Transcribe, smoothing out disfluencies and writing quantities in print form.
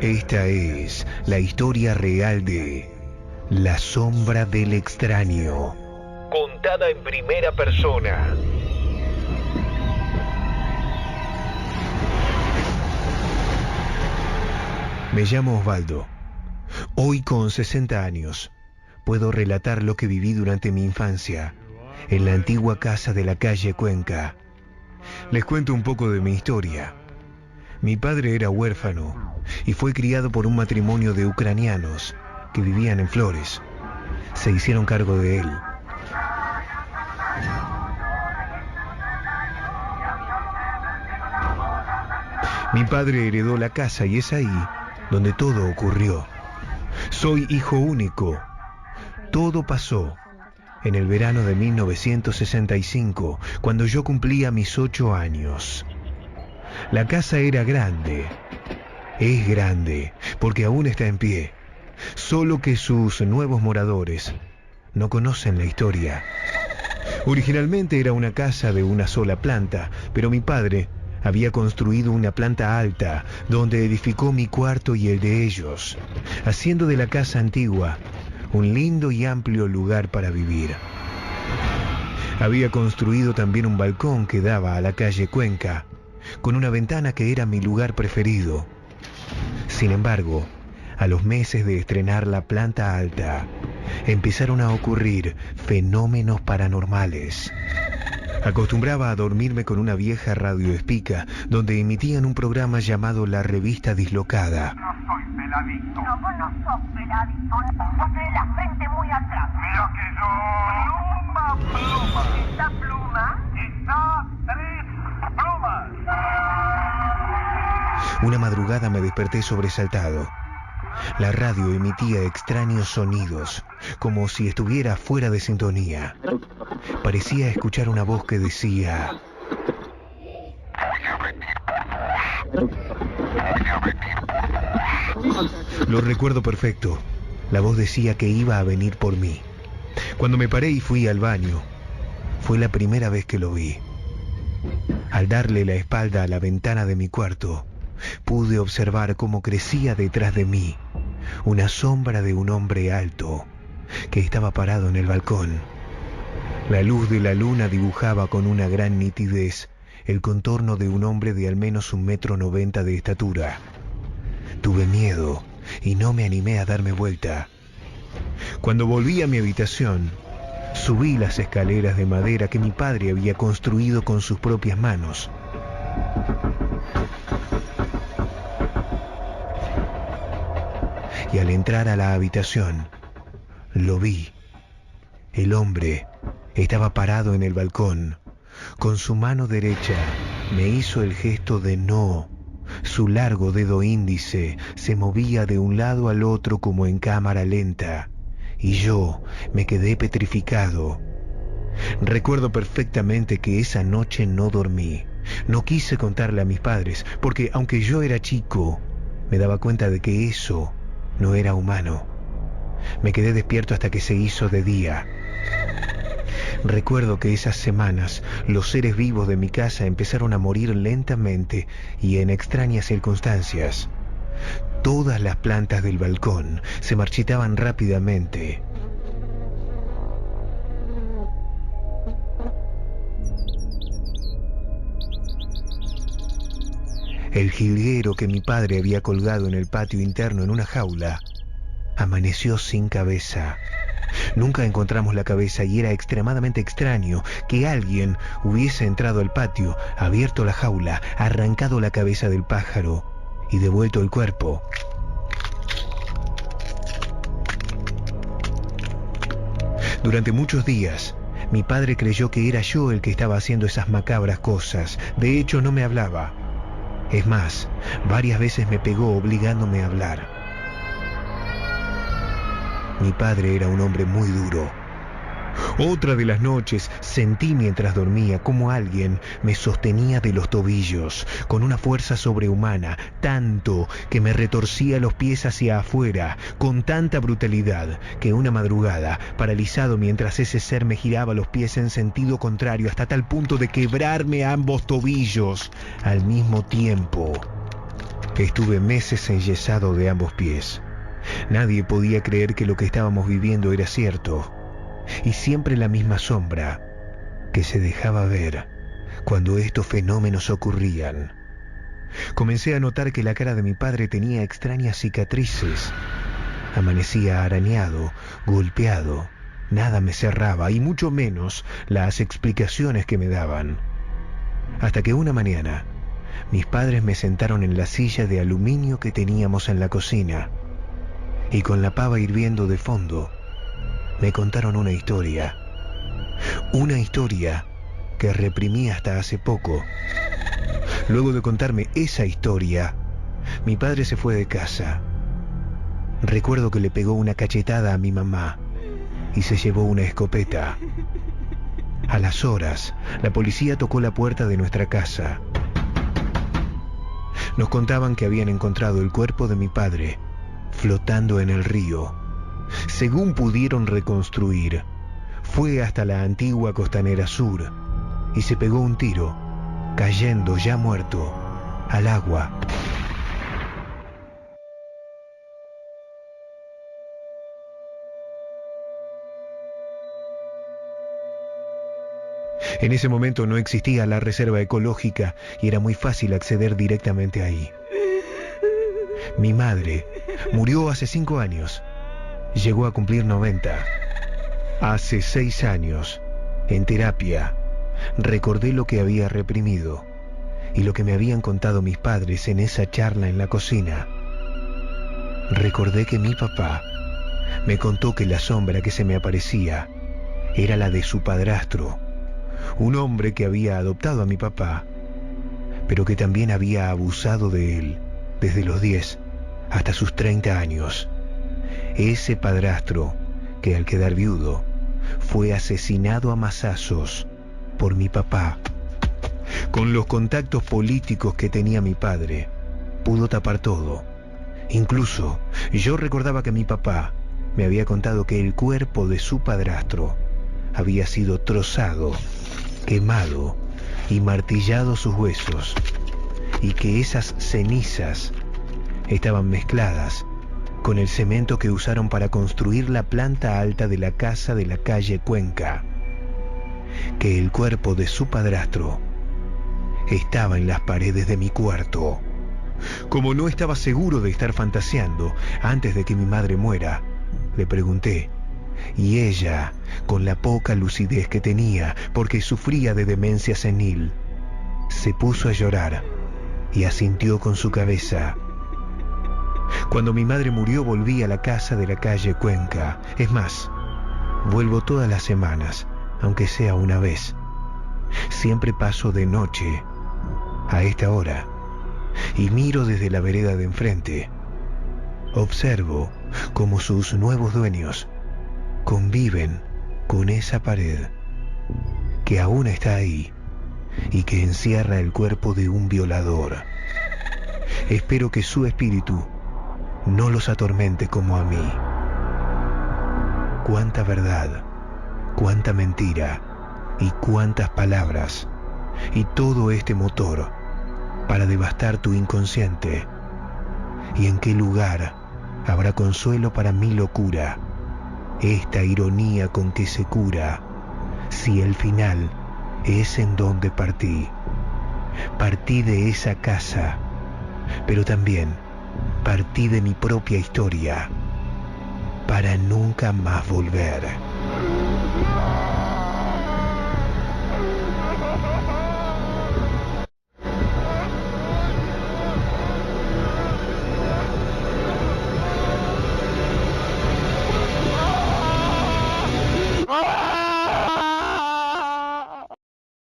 Esta es la historia real de La sombra del extraño, contada en primera persona. Me llamo Osvaldo. Hoy, con 60 años, puedo relatar lo que viví durante mi infancia en la antigua casa de la calle Cuenca. Les cuento un poco de mi historia. Mi padre era huérfano y fue criado por un matrimonio de ucranianos que vivían en Flores. Se hicieron cargo de él. Mi padre heredó la casa y es ahí donde todo ocurrió. Soy hijo único. Todo pasó en el verano de 1965, cuando yo cumplía mis 8 años. La casa era grande. Es grande porque aún está en pie. Solo que sus nuevos moradores no conocen la historia. Originalmente era una casa de una sola planta, pero mi padre había construido una planta alta donde edificó mi cuarto y el de ellos, haciendo de la casa antigua un lindo y amplio lugar para vivir. Había construido también un balcón que daba a la calle Cuenca, con una ventana que era mi lugar preferido. Sin embargo, a los meses de estrenar la planta alta, empezaron a ocurrir fenómenos paranormales. Acostumbraba a dormirme con una vieja radioespica donde emitían un programa llamado La Revista Dislocada. No soy peladito. No, vos no sos peladito. Vos tenés la frente muy atrás. Mira que yo... Pluma. ¿Esta pluma? Está 3 plumas. Una madrugada me desperté sobresaltado. La radio emitía extraños sonidos, como si estuviera fuera de sintonía. Parecía escuchar una voz que decía: Lo recuerdo perfecto. La voz decía que iba a venir por mí. Cuando me paré y fui al baño, fue la primera vez que lo vi. Al darle la espalda a la ventana de mi cuarto, pude observar cómo crecía detrás de mí una sombra de un hombre alto que estaba parado en el balcón. La luz de la luna dibujaba con una gran nitidez el contorno de un hombre de al menos 1,90 m de estatura. Tuve miedo y no me animé a darme vuelta. Cuando volví a mi habitación, subí las escaleras de madera que mi padre había construido con sus propias manos. Y al entrar a la habitación, lo vi. El hombre estaba parado en el balcón. Con su mano derecha me hizo el gesto de no. Su largo dedo índice se movía de un lado al otro como en cámara lenta, y yo me quedé petrificado. Recuerdo perfectamente que esa noche no dormí. No quise contarle a mis padres, porque aunque yo era chico, me daba cuenta de que eso no era humano. Me quedé despierto hasta que se hizo de día. Recuerdo que esas semanas los seres vivos de mi casa empezaron a morir lentamente y en extrañas circunstancias. Todas las plantas del balcón se marchitaban rápidamente. El jilguero que mi padre había colgado en el patio interno en una jaula amaneció sin cabeza. Nunca encontramos la cabeza y era extremadamente extraño que alguien hubiese entrado al patio, abierto la jaula, arrancado la cabeza del pájaro y devuelto el cuerpo. Durante muchos días, mi padre creyó que era yo el que estaba haciendo esas macabras cosas. De hecho, no me hablaba. Es más, varias veces me pegó obligándome a hablar. Mi padre era un hombre muy duro. Otra de las noches sentí mientras dormía como alguien me sostenía de los tobillos con una fuerza sobrehumana, tanto que me retorcía los pies hacia afuera con tanta brutalidad que una madrugada, paralizado mientras ese ser me giraba los pies en sentido contrario hasta tal punto de quebrarme ambos tobillos al mismo tiempo, Estuve meses enyesado de ambos pies. Nadie podía creer que lo que estábamos viviendo era cierto. Y siempre la misma sombra que se dejaba ver cuando estos fenómenos ocurrían. Comencé a notar que la cara de mi padre tenía extrañas cicatrices. Amanecía arañado, golpeado. Nada me cerraba, y mucho menos las explicaciones que me daban. Hasta que una mañana, mis padres me sentaron en la silla de aluminio que teníamos en la cocina, y con la pava hirviendo de fondo, me contaron una historia. Una historia que reprimí hasta hace poco. Luego de contarme esa historia, mi padre se fue de casa. Recuerdo que le pegó una cachetada a mi mamá y se llevó una escopeta. A las horas, la policía tocó la puerta de nuestra casa. Nos contaban que habían encontrado el cuerpo de mi padre flotando en el río. Según pudieron reconstruir, fue hasta la antigua Costanera Sur y se pegó un tiro, cayendo ya muerto al agua. En ese momento no existía la reserva ecológica y era muy fácil acceder directamente ahí. Mi madre murió hace 5 años. Llegó a cumplir 90. Hace 6 años, en terapia, recordé lo que había reprimido y lo que me habían contado mis padres en esa charla en la cocina. Recordé que mi papá me contó que la sombra que se me aparecía era la de su padrastro, un hombre que había adoptado a mi papá, pero que también había abusado de él desde los 10 hasta sus 30 años. Ese padrastro, que al quedar viudo, fue asesinado a mazazos por mi papá. Con los contactos políticos que tenía mi padre, pudo tapar todo. Incluso, yo recordaba que mi papá me había contado que el cuerpo de su padrastro había sido trozado, quemado y martillado sus huesos, y que esas cenizas estaban mezcladas con el cemento que usaron para construir la planta alta de la casa de la calle Cuenca, que el cuerpo de su padrastro estaba en las paredes de mi cuarto. Como no estaba seguro de estar fantaseando antes de que mi madre muera, le pregunté, y ella, con la poca lucidez que tenía porque sufría de demencia senil, se puso a llorar y asintió con su cabeza. Cuando mi madre murió volví a la casa de la calle Cuenca. Es más, vuelvo todas las semanas, aunque sea una vez. Siempre paso de noche, a esta hora, y miro desde la vereda de enfrente. Observo cómo sus nuevos dueños conviven con esa pared que aún está ahí y que encierra el cuerpo de un violador. Espero que su espíritu no los atormente como a mí. Cuánta verdad, cuánta mentira y cuántas palabras, y todo este motor para devastar tu inconsciente. ¿Y en qué lugar habrá consuelo para mi locura? Esta ironía con que se cura, si el final es en donde partí. Partí de esa casa, pero también partí de mi propia historia para nunca más volver.